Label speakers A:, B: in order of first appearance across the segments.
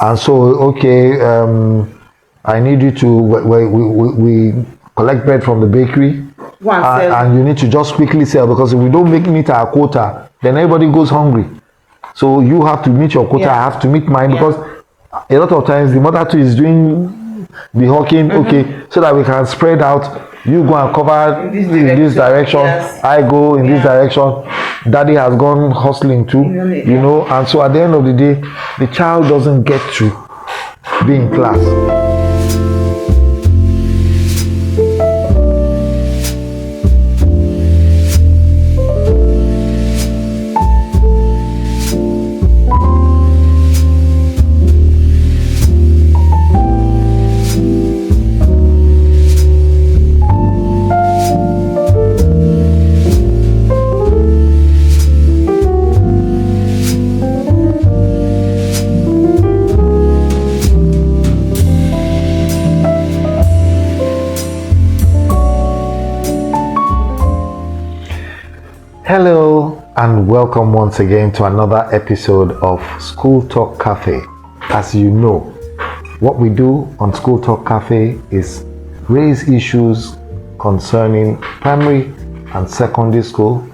A: And so, okay, I need you to, we collect bread from the bakery, and you need to just quickly sell, because if we don't meet our quota, then everybody goes hungry. So you have to meet your quota, I have to meet mine, because a lot of times the mother too is doing the hawking, okay, so that we can spread out. You go and cover in this direction, I go in this direction, daddy has gone hustling too, you know, and so at the end of the day, the child doesn't get to be in class. Hello and welcome once again to another episode of School Talk Cafe. As you know, what we do on School Talk Cafe is raise issues concerning primary and secondary school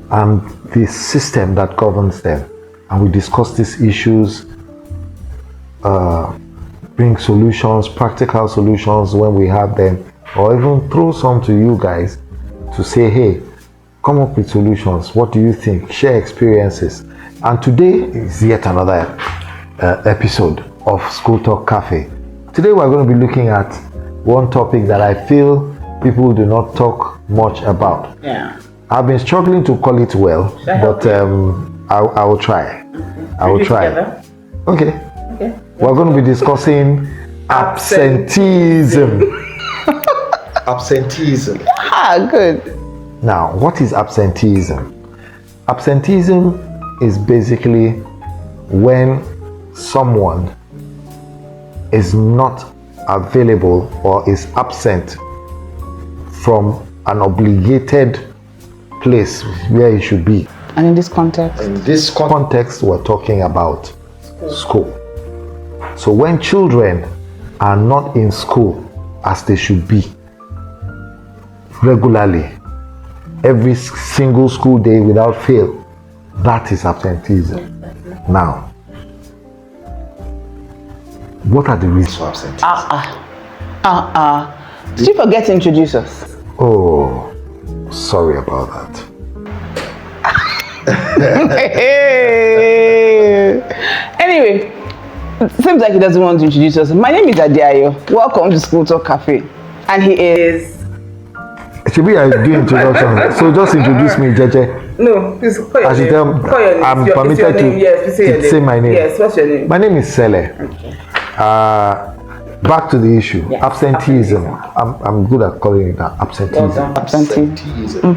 A: and the system that governs them. And we discuss these issues, bring solutions, practical solutions when we have them, or even throw some to you guys to say, hey, come up with solutions. What do you think? Share experiences. And today is yet another episode of School Talk Cafe. Today we're going to be looking at one topic that I feel people do not talk much about.
B: Yeah.
A: I've been struggling to call it well, but I will try. I will try. Okay. We're going to be discussing absenteeism. Absenteeism.
B: Ah, good.
A: Now, what is absenteeism? Absenteeism is basically when someone is not available or is absent from an obligated place where he should be.
B: And in this context?
A: In this context, we're talking about school. So when children are not in school as they should be regularly, every single school day without fail, that is absenteeism. Now, what are the reasons for absenteeism?
B: Did you forget to introduce us?
A: Oh, sorry about that.
B: Anyway, it seems like he doesn't want to introduce us. My name is Adiayo. Welcome to School Talk Cafe. And he is...
A: Should I do introduction? So just introduce me, Jeje.
B: No, please call your name. Call your name.
A: I'm permitted to say my name.
B: Yes, what's your name?
A: My name is Sele.
B: Okay.
A: Back to the issue.
B: Yes.
A: Absenteeism. I'm good at calling it that. Absenteeism.
B: Absenteeism.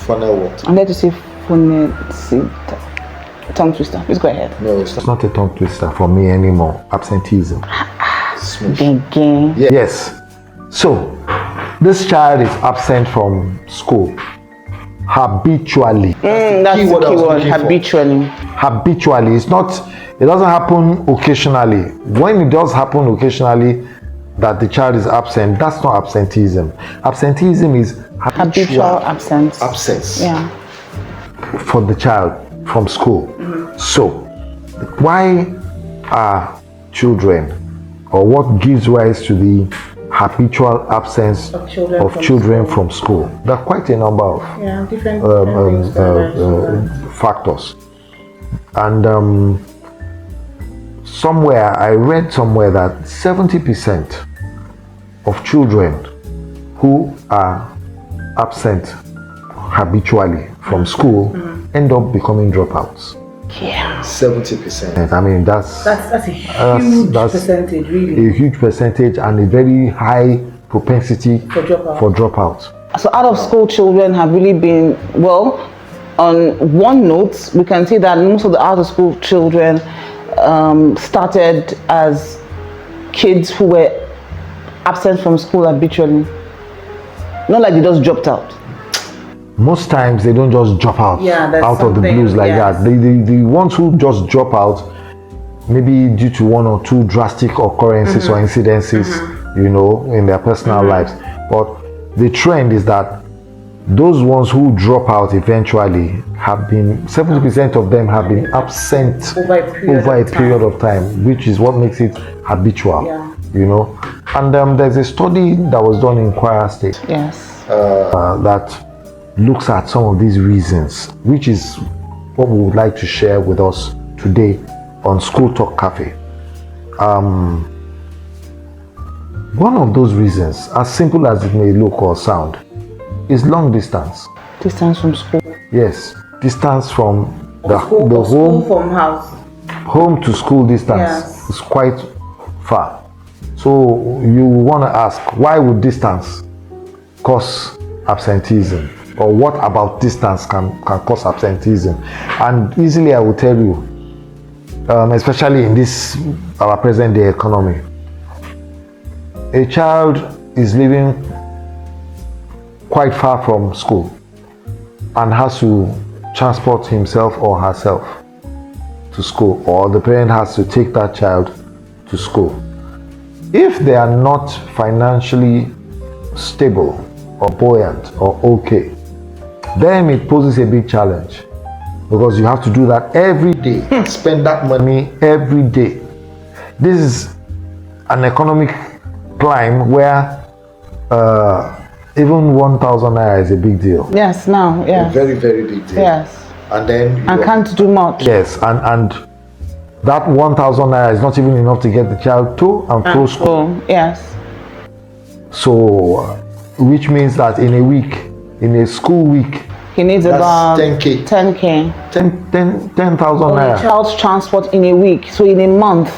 A: Funnel what?
B: I'm there to say tongue twister. Please go ahead.
A: No, it's not a tongue twister for me anymore. Absenteeism.
B: Again.
A: Yes. So, this child is absent from school habitually.
B: That's the keyword. Habitually.
A: Habitually. It doesn't happen occasionally. When it does happen occasionally that the child is absent, that's not absenteeism. Absenteeism is
B: habitual absence. Yeah.
A: For the child from school. So, why are children, or what gives rise to the habitual absence of children from school? There are quite a number of
B: different
A: factors. And I read somewhere that 70% of children who are absent habitually from school end up becoming dropouts.
B: Yeah.
A: 70%. I mean, that's
B: a huge percentage, really.
A: A huge percentage and a very high propensity for dropout.
B: So out of school children have really been, well, on one note, we can see that most of the out of school children started as kids who were absent from school habitually. Not like they just dropped out.
A: most times they don't just drop out out of the blues like that. The ones who just drop out, maybe due to one or two drastic occurrences or incidences, you know, in their personal lives. But the trend is that those ones who drop out eventually have been, 70% of them have been absent over a period of time, which is what makes it habitual, you know. And there's a study that was done in Kwara State that looks at some of these reasons, which is what we would like to share with us today on School Talk Cafe. One of those reasons, as simple as it may look or sound, is long distance.
B: Distance from school.
A: Yes, distance from the
B: home from house.
A: Home to school distance is quite far. So you want to ask, why would distance cause absenteeism? Or what about distance can cause absenteeism? And easily I will tell you, especially in this our present day economy, a child is living quite far from school and has to transport himself or herself to school, or the parent has to take that child to school. If they are not financially stable or buoyant or okay, then it poses a big challenge, because you have to do that every day, spend that money every day. This is an economic climb where even 1,000 naira is a big deal.
B: Yes, now,
A: a very, very big deal.
B: Yes.
A: And then
B: I can't do much.
A: Yes, and that 1,000 naira is not even enough to get the child to and from school.
B: Yes.
A: So, which means that in a week, in a school week,
B: he needs about
A: 10K.
B: 10,000
A: naira.
B: Child's transport in a week. So in a month,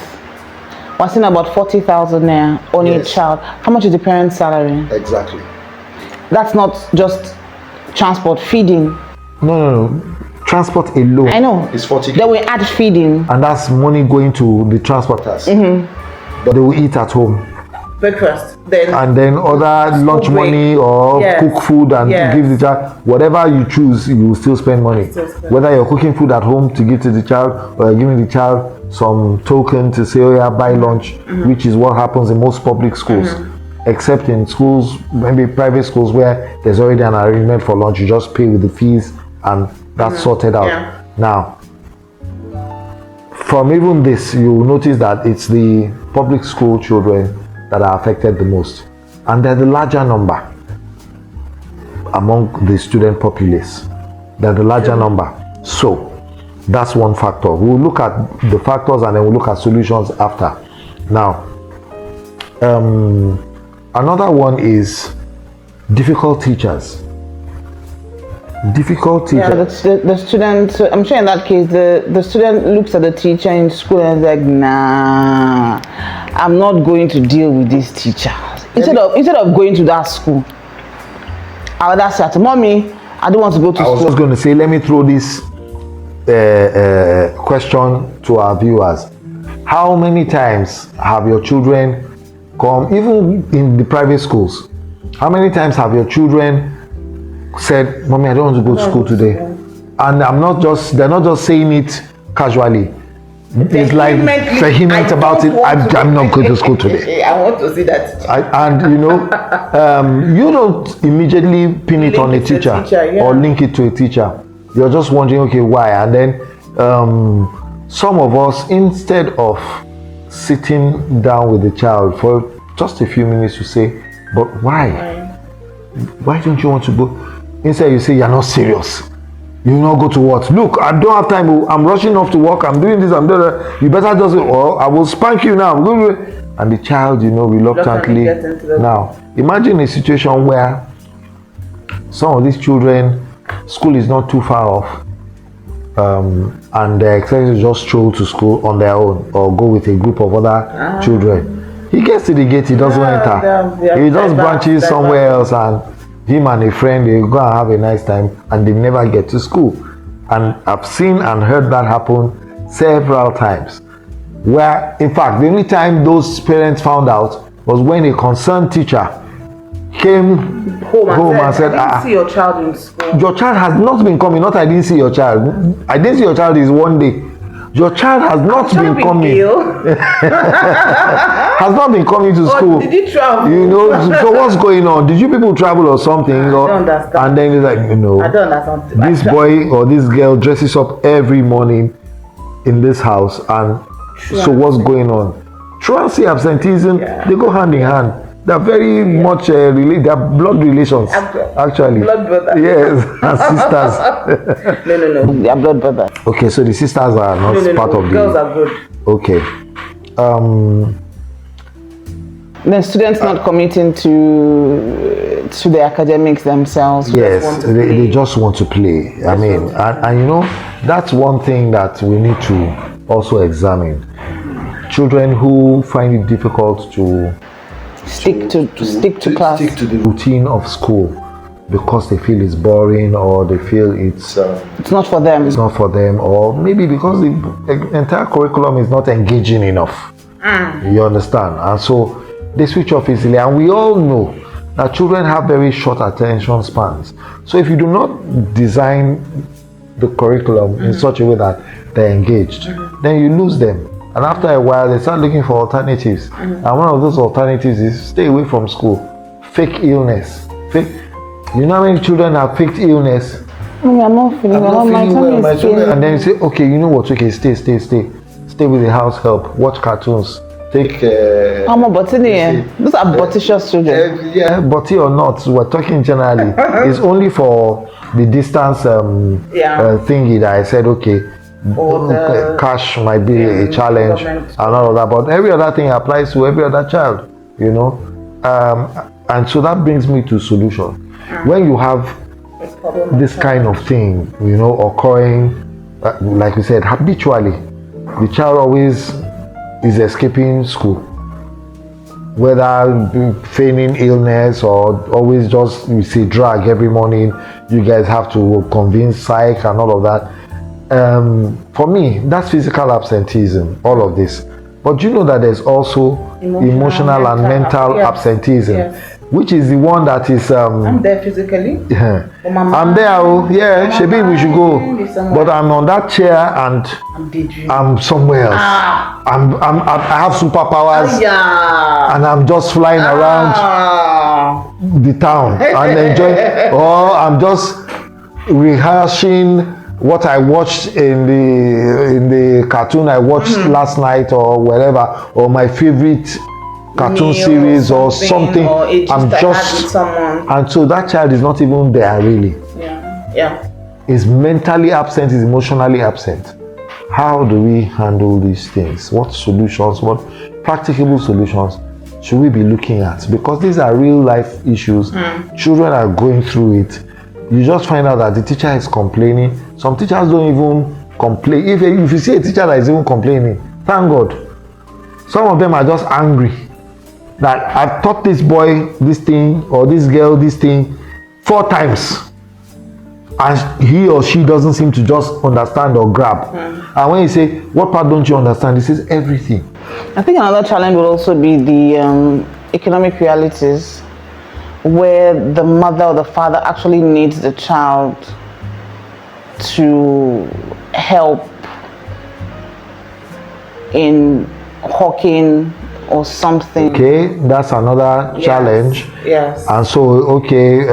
B: we're seeing about 40,000 naira on a child. How much is the parent's salary?
A: Exactly.
B: That's not just transport, feeding.
A: No. Transport alone.
B: I know.
A: Is 40K.
B: Then we add feeding.
A: And that's money going to the transporters. But they will eat at home.
B: Breakfast.
A: And then other lunch money or cook food and give the child. Whatever you choose, you will still spend money. Whether you're cooking food at home to give to the child, or you're giving the child some token to say, oh yeah, buy lunch, which is what happens in most public schools. Except in schools, maybe private schools, where there's already an arrangement for lunch. You just pay with the fees and that's sorted out. Now, from even this, you will notice that it's the public school children that are affected the most, and they're the larger number among the student populace. They're the larger number. So that's one factor. We'll look at the factors and then we'll look at solutions after. Now, another one is difficult teachers. Difficult teacher.
B: Yeah, the student, I'm sure in that case, the student looks at the teacher in school and is like, nah, I'm not going to deal with this teacher. Instead of going to that school, I would ask her, Mommy, I don't want to go to school.
A: I was just going to say, let me throw this question to our viewers. How many times have your children come, even in the private schools, how many times have your children said, Mommy, I don't want to go to school today? And they're not just saying it casually. It's like vehement about it. I'm not going to school today.
B: I want to see that.
A: You don't immediately pin it on a teacher or link it to a teacher. You're just wondering, okay, why? And then some of us, instead of sitting down with the child for just a few minutes to say, but why? Why don't you want to go? Instead, you say, you're not serious. You will not go to what? Look, I don't have time. I'm rushing off to work. I'm doing this. I'm doing that. You better just, or I will spank you now. And the child, reluctantly. Now, imagine a situation where some of these children, school is not too far off, and they're expected to just stroll to school on their own or go with a group of other children. He gets to the gate, he doesn't enter. He just branches somewhere else, and him and a friend, they go and have a nice time, and they never get to school. And I've seen and heard that happen several times, where in fact the only time those parents found out was when a concerned teacher came home and said,
B: I didn't see your child in school.
A: Your child has not been coming. Not I didn't see your child. I didn't see your child is one day. Your child has not been coming. Has not been coming to school.
B: Did he travel?
A: You know, so what's going on? Did you people travel or something?
B: I don't understand.
A: And then he's like,
B: I don't understand.
A: This boy or this girl dresses up every morning in this house, and so what's going on? Truancy, absenteeism, they go hand in hand. They're very much related. They're blood relations, actually.
B: Blood brothers.
A: Yes, and sisters.
B: No. They are blood brothers.
A: Okay, so the sisters are not part of the.
B: Girls are good.
A: Okay.
B: Then students not committing to the academics themselves.
A: Yes, they just want to play. I mean, and you know, that's one thing that we need to also examine. Children who find it difficult to
B: stick to class,
A: stick to the routine of school because they feel it's boring, or they feel it's
B: not for them.
A: It's not for them, or maybe because the entire curriculum is not engaging enough. You understand? And so they switch off easily, and we all know that children have very short attention spans. So if you do not design the curriculum in such a way that they're engaged, then you lose them. And after a while, they start looking for alternatives. And one of those alternatives is stay away from school. Fake illness. You know how many children have faked illness?
B: I'm not feeling well. My tummy.
A: And then you say, okay, you know what? Okay, stay. Stay with the house help. Watch cartoons. Take.
B: I'm a bottini. Those are bottitious children.
A: Yeah, botty or not, we're talking generally. It's only for the distance thingy that I said, okay. Cash might be a challenge and all of that, but every other thing applies to every other child, you know. And so that brings me to solution. When you have this kind of thing, you know, occurring, like we said, habitually, the child always is escaping school, whether feigning illness or always just you see drag every morning. You guys have to convince psych and all of that. For me, that's physical absenteeism, all of this. But you know that there's also emotional and mental absenteeism, which is the one that is.
B: I'm there physically.
A: Yeah. I'm there. Oh, yeah. Shebi, we should go. But I'm on that chair and I'm somewhere else. I have superpowers. And I'm just flying around the town and enjoying. Or I'm just rehearsing what I watched in the cartoon I watched last night or whatever, or my favorite cartoon series or something.
B: Or
A: I'm just and so that child is not even there really. Is mentally absent, is emotionally absent. How do we handle these things? What solutions, what practicable solutions should we be looking at? Because these are real life issues. Children are going through it. You just find out that the teacher is complaining. Some teachers don't even complain. If you see a teacher that is even complaining, thank God. Some of them are just angry that I've taught this boy this thing or this girl this thing 4 times, and he or she doesn't seem to just understand or grab. And when you say, what part don't you understand? He says everything.
B: I think another challenge will also be the economic realities, where the mother or the father actually needs the child to help in hawking or something.
A: Okay, that's another challenge.
B: Yes.
A: And so, okay,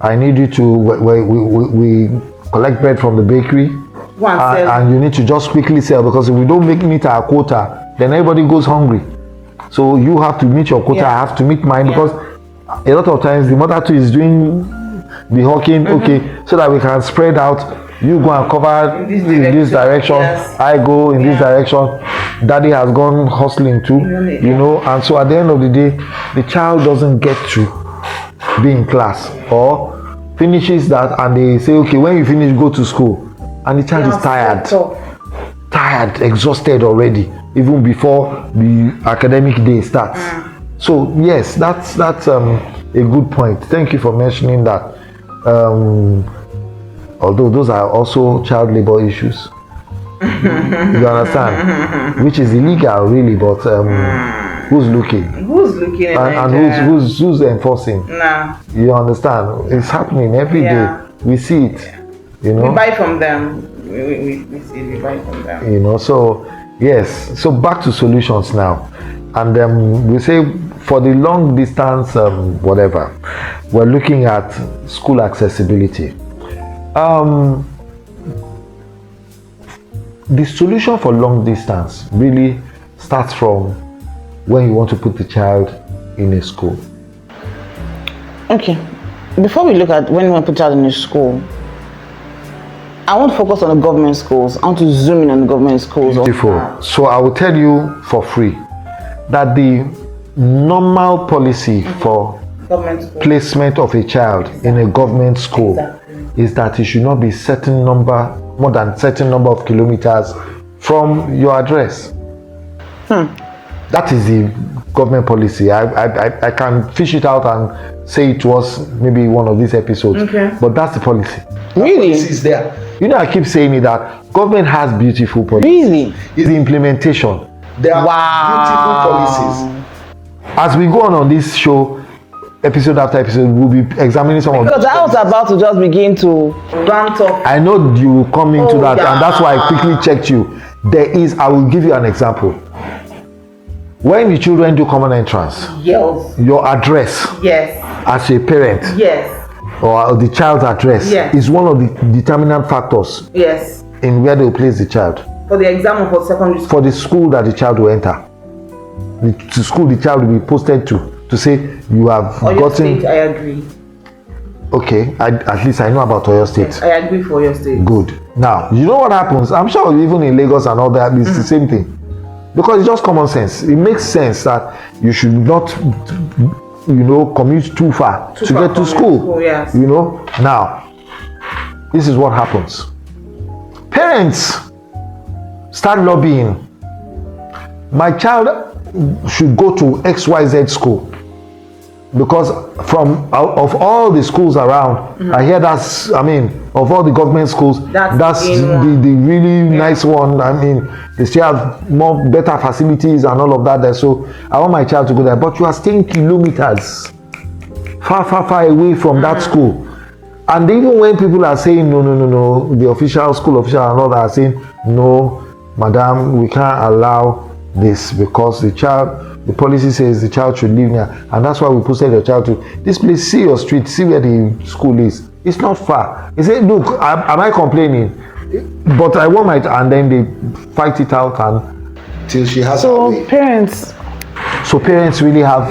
A: I need you to, we collect bread from the bakery. And you need to just quickly sell, because if we don't meet our quota, then everybody goes hungry. So you have to meet your quota, I have to meet mine, because a lot of times the mother too is doing the hawking, okay, so that we can spread out. You go and cover in this direction, I go in this direction, daddy has gone hustling too, you know. And so at the end of the day, the child doesn't get to be in class, or finishes that and they say, okay, when you finish, go to school, and the child is tired, exhausted already, even before the academic day starts. So yes, that's a good point. Thank you for mentioning that. Although those are also child labor issues. You understand? Which is illegal really, but who's looking?
B: Who's looking in
A: and who's enforcing?
B: Nah.
A: You understand? It's happening every day. We see it. You know.
B: We buy from them. We see it, we buy from them.
A: You know. So yes. So back to solutions now, and we say for the long distance whatever, we're looking at school accessibility. The solution for long distance really starts from when you want to put the child in a school.
B: Okay, before we look at when we want to put a child in a school, I want to focus on the government schools. I want to zoom in on the government schools.
A: Beautiful. So I will tell you for free that the normal policy for placement of a child in a government school is that it should not be more than certain number of kilometers from your address. That is the government policy. I can fish it out and say it was maybe one of these episodes, but that's the policy.
B: Really?
A: Policy is there. You know, I keep saying it that government has beautiful policies.
B: Really?
A: It's the implementation. There are beautiful policies. As we go on this show, episode after episode, we'll be examining some of.
B: Because I was about to just begin to rant up.
A: I know you will come into that, and that's why I quickly checked you. I will give you an example. When the children do common entrance,
B: yes,
A: your address,
B: yes,
A: as a parent,
B: yes,
A: or the child's address, yes, is one of the determinant factors,
B: yes,
A: in where they will place the child
B: for the exam or for secondary school,
A: for the school that the child will enter. The school the child will be posted to say you have gotten.
B: State, I agree.
A: Okay, at least I know about Oyo State.
B: Yes, I agree for Oyo State.
A: Good. Now, you know what happens? I'm sure even in Lagos and all that, it's the same thing. Because it's just common sense. It makes sense that you should not, commute too far to get to school.
B: Yes.
A: You know. Now, this is what happens. Parents start lobbying. My child should go to XYZ school. Because of all the schools around, I hear of all the government schools, that's the really nice one. They still have better facilities and all of that there. So I want my child to go there. But you are staying kilometers far away from that school. And even when people are saying no, the official school official and all that are saying no, madam, we can't allow this because the policy says the child should live near, and that's why we posted your child to this place. See your street, see where the school is. It's not far. He said, look, am I complaining? But I want and then they fight it out and till she has her way. So parents really have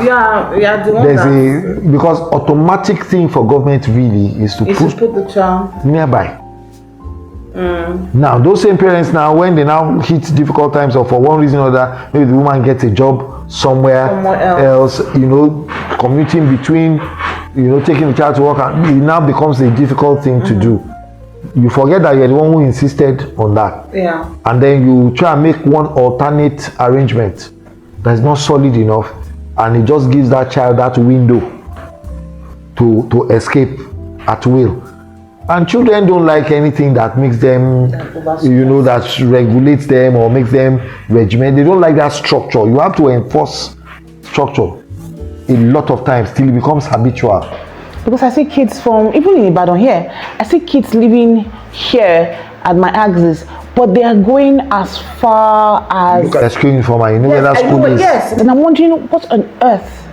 A: because automatic thing for government really is to put
B: the child
A: nearby. Now those same parents now, when they now hit difficult times or for one reason or other, maybe the woman gets a job somewhere else, commuting between, taking the child to work, and it now becomes a difficult thing to do. You forget that you're the one who insisted on that.
B: Yeah.
A: And then you try and make one alternate arrangement that's not solid enough, and it just gives that child that window to escape at will. And children don't like anything that makes them, that regulates them or makes them regiment. They don't like that structure. You have to enforce structure a lot of times till it becomes habitual.
B: Because I see kids even in Ibadan here, I see kids living here at my axis, but they are going as far as...
A: Look at the school uniform, where that school is.
B: Yes, and I'm wondering, what on earth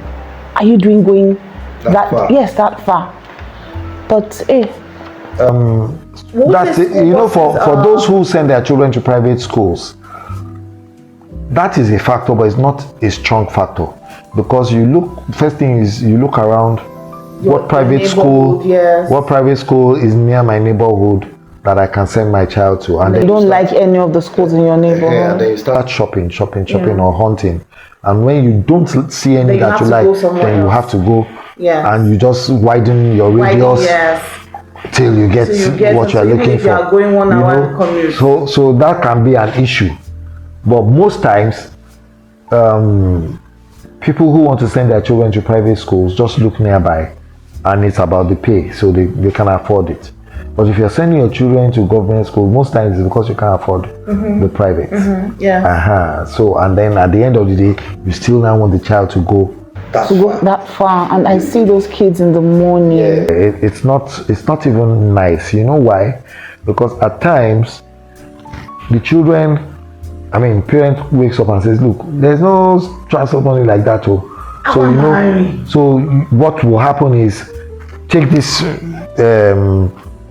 B: are you doing going that far? Yes, that far. But,
A: that's it. For those who send their children to private schools, that is a factor, but it's not a strong factor, because first thing is you look around what private school is near my neighborhood that I can send my child to, and
B: they don't like any of the schools in your neighborhood.
A: Yeah, they start shopping or hunting, and when you don't see any that you like, then you have to go, and you just widen your radius. Till you get what you're looking for.
B: You are going 1 hour commute.
A: So that can be an issue. But most times, people who want to send their children to private schools just look nearby, and it's about the pay, so they can afford it. But if you're sending your children to government school, most times it's because you can't afford the private.
B: Yeah.
A: So, and then at the end of the day, you still now want the child to go
B: that far. And I see those kids in the morning.
A: It's not even nice. You know why? Because at times the children, parent wakes up and says, look, there's no transport money like that. So so what will happen is, take this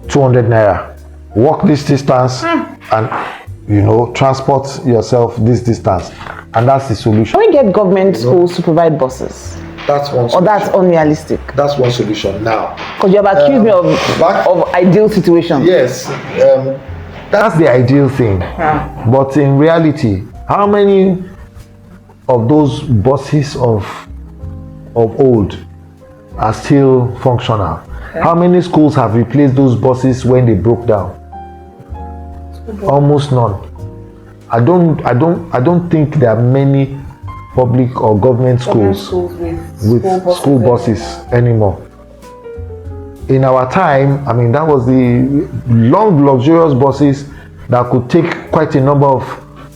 A: 200 naira, walk this distance, and transport yourself this distance, and that's the solution.
B: Can we get government schools to provide buses?
A: That's one solution.
B: Or that's unrealistic?
A: That's one solution now.
B: Because you have accused me of ideal situation.
A: Yes, that's the ideal thing. But in reality, how many of those buses of old are still functional? How many schools have replaced those buses when they broke down? Almost none. I don't think there are many public or government schools with school buses anymore. In our time, that was the long, luxurious buses that could take quite a number of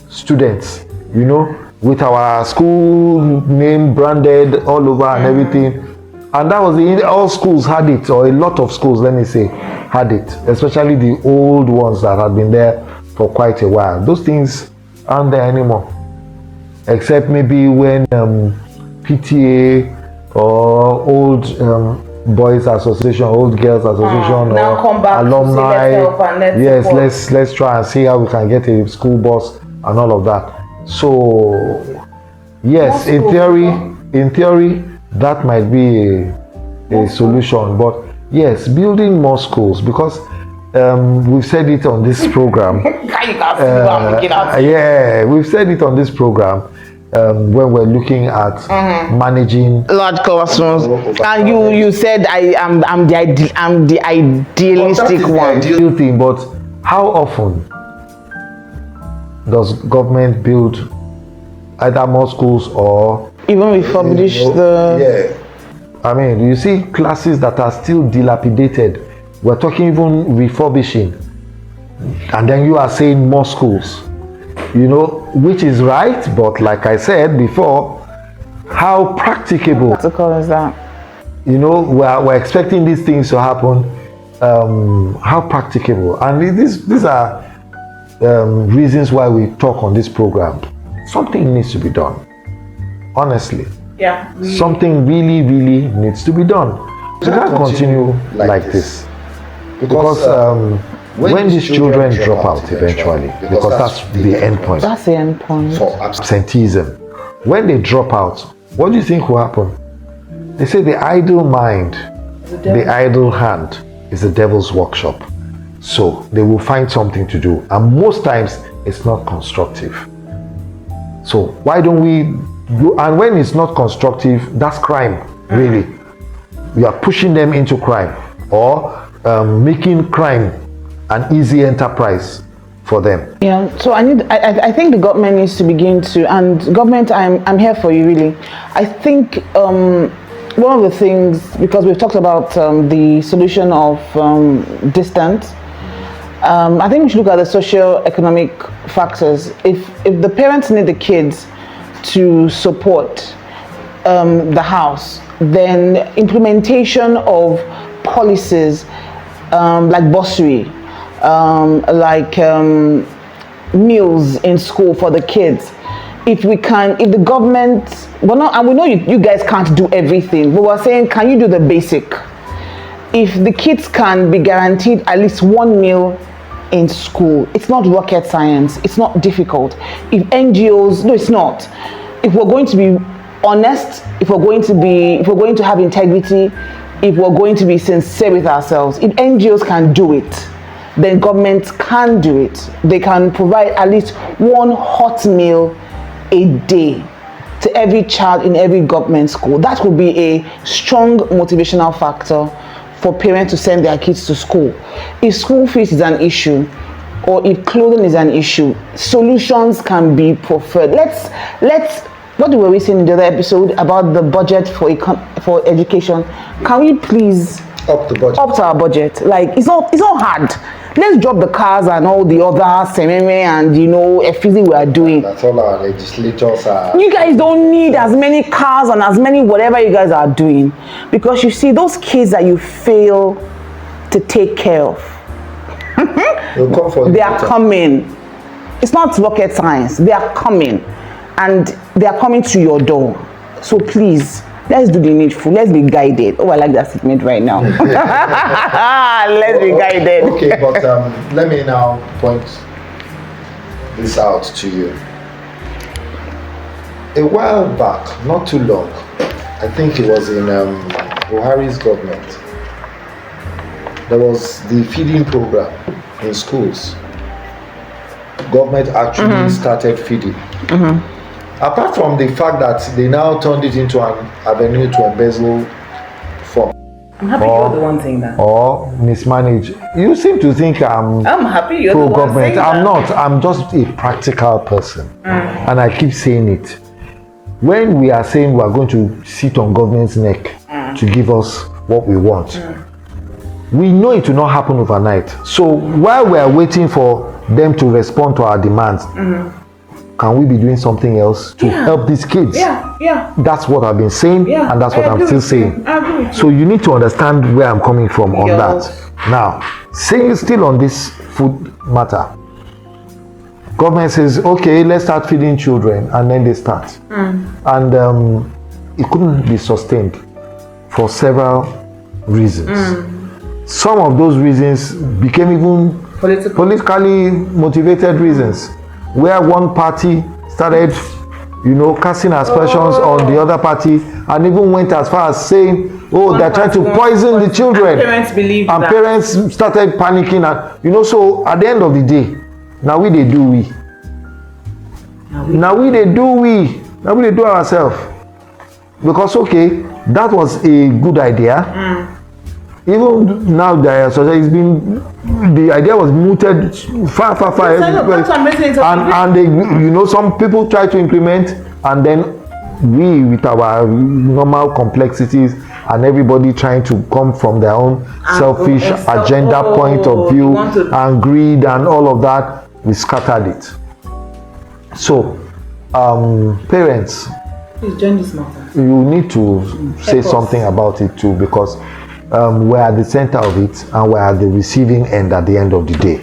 A: students, with our school name branded all over and everything. And that was all schools had it, or a lot of schools, let me say, had it, especially the old ones that had been there for quite a while. Those things aren't there anymore, except maybe when PTA or old boys association, old girls association,
B: now
A: or
B: come back
A: alumni.
B: To say, let's help and let's
A: let's try and see how we can get a school bus and all of that. So yes, in theory that might be a solution. But yes, building more schools, because we've said it on this program. We've said it on this program when we're looking at managing
B: large classrooms, and you said I'm the idealistic one.
A: Ideal thing, but how often does government build either more schools or
B: even refurbish
A: you see classes that are still dilapidated? We're talking even refurbishing, and then you are saying more schools, which is right, but like I said before, how practicable
B: is that?
A: We're expecting these things to happen. How practicable? And these are reasons why we talk on this program. Something needs to be done, honestly. Something really needs to be done. We can't continue like this, because when these children drop out eventually, because that's the end point.
B: That's the end point.
A: For absenteeism, when they drop out, what do you think will happen? They say the idle mind, the idle hand is the devil's workshop. So they will find something to do, and most times it's not constructive. So why don't we go? And when it's not constructive, that's crime, really. You are pushing them into crime, or making crime an easy enterprise for them.
B: So I think the government needs to begin to, and government, I'm here for you, really. I think one of the things, because we've talked about the solution of distance, I think we should look at the socio-economic factors. If the parents need the kids to support the house, then implementation of policies like bursary, meals in school for the kids. If the government, and we know you guys can't do everything, but we're saying, can you do the basic? If the kids can be guaranteed at least one meal in school, it's not rocket science, it's not difficult. If NGOs, no, it's not. If we're going to be honest, if we're going to have integrity, if we're going to be sincere with ourselves, if NGOs can do it, then governments can do it. They can provide at least one hot meal a day to every child in every government school. That would be a strong motivational factor for parents to send their kids to school. If school fees is an issue, or if clothing is an issue, solutions can be preferred. Let's what were we saying in the other episode about the budget for education? Can we please
A: Up to budget.
B: Up to our budget. Like it's not hard. Let's drop the cars and all the other sememe and everything we are doing.
A: That's all our legislators are.
B: You guys don't need as many cars and as many whatever you guys are doing, because you see those kids that you fail to take care of.
A: They'll come for
B: they are coming. It's not rocket science. They are coming, and they are coming to your door. So please, let's do the needful. Let's be guided. Oh, I like that statement right now. Let's be guided.
A: Okay, but let me now point this out to you. A while back, not too long, I think it was in Buhari's government, there was the feeding program in schools. Government actually started feeding. Apart from the fact that they now turned it into an avenue to embezzle funds.
B: I'm happy you're the one saying that.
A: Or mismanage. You seem to think I'm
B: happy you're the one saying that.
A: I'm not. I'm just a practical person. And I keep saying it. When we are saying we are going to sit on government's neck to give us what we want, we know it will not happen overnight. So while we are waiting for them to respond to our demands, can we be doing something else to help these kids?
B: Yeah.
A: That's what I've been saying, and that's what I'm still saying. So you need to understand where I'm coming from on that. Now, saying still on this food matter, government says, okay, let's start feeding children, and then they start. And it couldn't be sustained for several reasons. Some of those reasons became even politically motivated reasons, where one party started, casting aspersions on the other party, and even went as far as saying, oh, they're trying to poison the children.
B: Parents believe
A: and
B: that.
A: Parents started panicking, and so at the end of the day, now we do ourselves. Because that was a good idea. Even now, the idea was mooted far. And they, some people try to implement, and then we, with our normal complexities, and everybody trying to come from their own selfish agenda point of view, and greed and all of that, we scattered it. So, parents,
B: please join this matter.
A: You need to say something about it too, because we're at the center of it, and we're at the receiving end at the end of the day.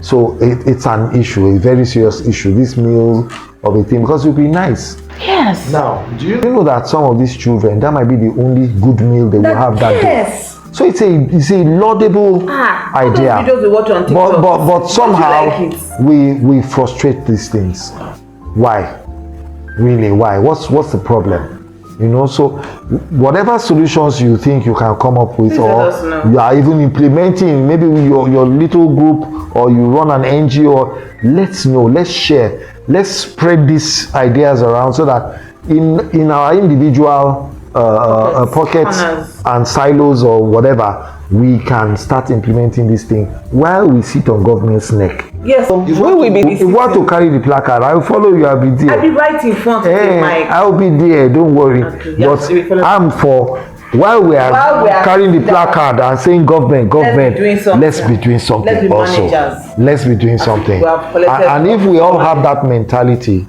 A: So it's an issue, a very serious issue, this meal of a thing, because it would be nice.
B: Yes.
A: Now, do you know that some of these children, that might be the only good meal they will have that day? So it's a laudable idea. But somehow we frustrate these things. Why? Really, why? What's the problem? So whatever solutions you think you can come up with, or you are even implementing, maybe with your little group, or you run an NGO, let's know, let's share, let's spread these ideas around, so that in our individual pockets and silos or whatever, we can start implementing this thing while we sit on government's neck.
B: Yes,
A: if you want to carry the placard, I will follow you. I'll be there.
B: I'll be right in front of the mic.
A: I'll be there, don't worry.
B: Okay,
A: but I'm for, while we are carrying the placard and saying government, let's be doing something also. Let's be doing something. And if we all have that mentality,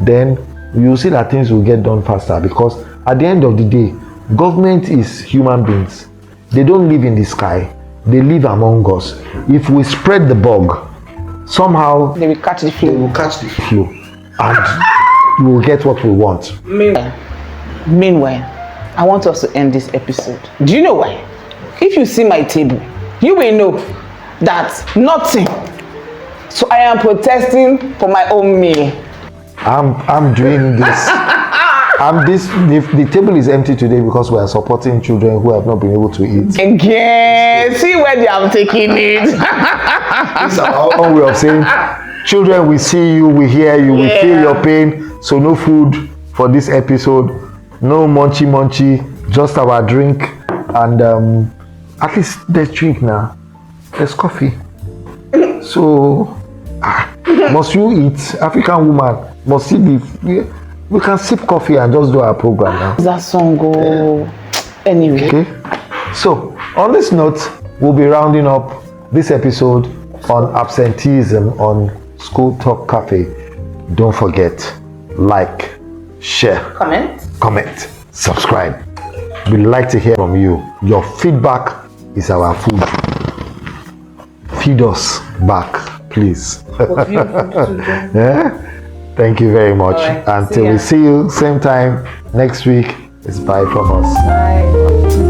A: then you'll see that things will get done faster, because at the end of the day, government is human beings. They don't live in the sky. They live among us. If we spread the bug, somehow
B: they will catch the flu.
A: And we will get what we want.
B: Meanwhile, I want us to end this episode. Do you know why? If you see my table, you will know that nothing. So I am protesting for my own meal.
A: I'm doing this. The table is empty today because we are supporting children who have not been able to eat.
B: Again, see where they are taking it.
A: This is our own way of saying, children, we see you, we hear you, we feel your pain. So no food for this episode, no munchy, just our drink, and at least there's drink now. There's coffee. So must you eat? African woman must you be? We can sip coffee and just do our program now.
B: That song go anyway.
A: Okay. So On this note, we'll be rounding up this episode on absenteeism on School Talk Cafe. Don't forget, like, share, comment, subscribe. We'd like to hear from you. Your feedback is our food. Feed us back, please. Yeah? Thank you very much.
B: Right.
A: Until we see you same time next week, it's bye from us.
B: Bye.